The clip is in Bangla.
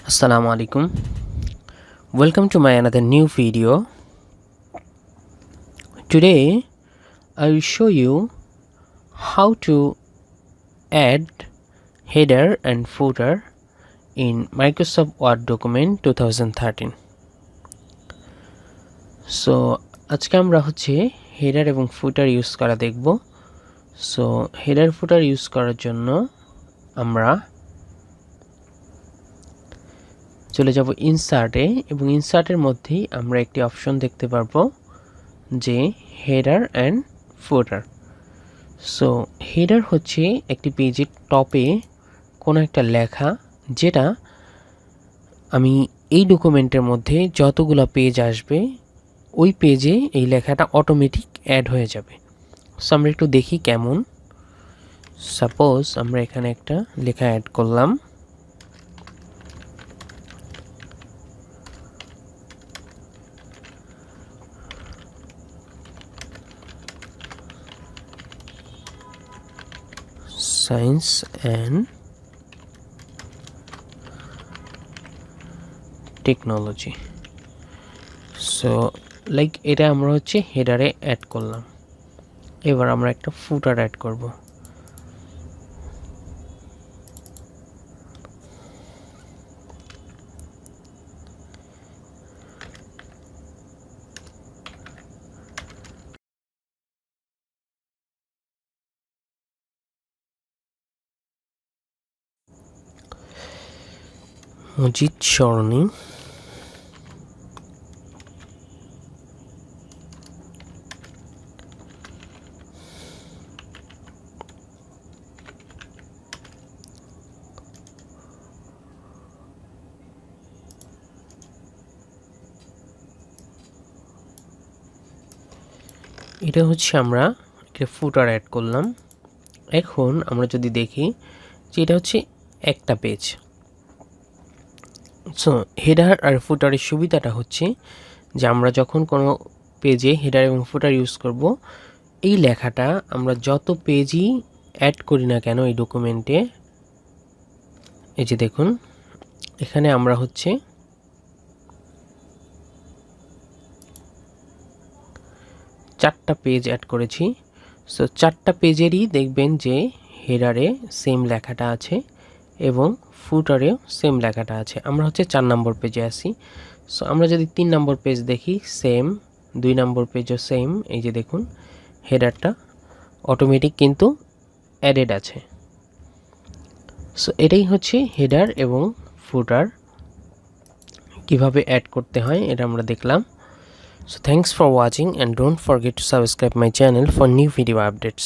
Assalamu alaikum. Welcome to my another new video. Today I will show you how to add header and footer in Microsoft Word document 2013. So আজকে আমরা header এবং footer ইউজ করা দেখব। So header footer ইউজ করার জন্য আমরা চলে যাব ইনসার্টে এবং ইনসার্টের মধ্যেই আমরা একটি অপশন দেখতে পারবো যে header and footer. So header হচ্ছে একটি পেজের টপে কোনো একটা লেখা যেটা আমি এই ডকুমেন্টের মধ্যে যতগুলো পেজ আসবে ওই পেজে এই লেখাটা অটোমেটিক অ্যাড হয়ে যাবে। সো আমরা একটু দেখি কেমন। সাপোজ আমরা এখানে একটা লেখা অ্যাড করলাম, science and technology. So like এটা আমরা হেডারে অ্যাড করলাম। এবার আমরা একটা ফুটার অ্যাড করব। মজিদ সরণি, এটা আমরা একটা ফুটার অ্যাড করলাম। এখন আমরা যদি দেখি যে এটা একটা পেজ। সো হেডার আর ফুটারের সুবিধাটা যে আমরা যখন কোনো পেজে হেডার এবং ফুটার ইউজ করব, এই লেখাটা আমরা যত পেজই অ্যাড করি না কেন এই ডকুমেন্টে, এই যে দেখুন এখানে আমরা 4টা পেজ অ্যাড করেছি। সো 4টা পেজেরই দেখবেন যে হেডারে সেম লেখাটা আছে এবং ফুটারেও সেম লেখাটা আছে। আমরা 4 নম্বর পেজে আছি। সো আমরা যদি 3 নম্বর পেজ দেখি, সেম, 2 নম্বর পেজও সেম। এই যে দেখুন হেডারটা অটোমেটিক কিন্তু অ্যাডেড আছে। সো এটাই হেডার এবং ফুটার কিভাবে অ্যাড করতে হয় এটা আমরা দেখলাম। So thanks for watching and don't forget to subscribe my channel for new video updates.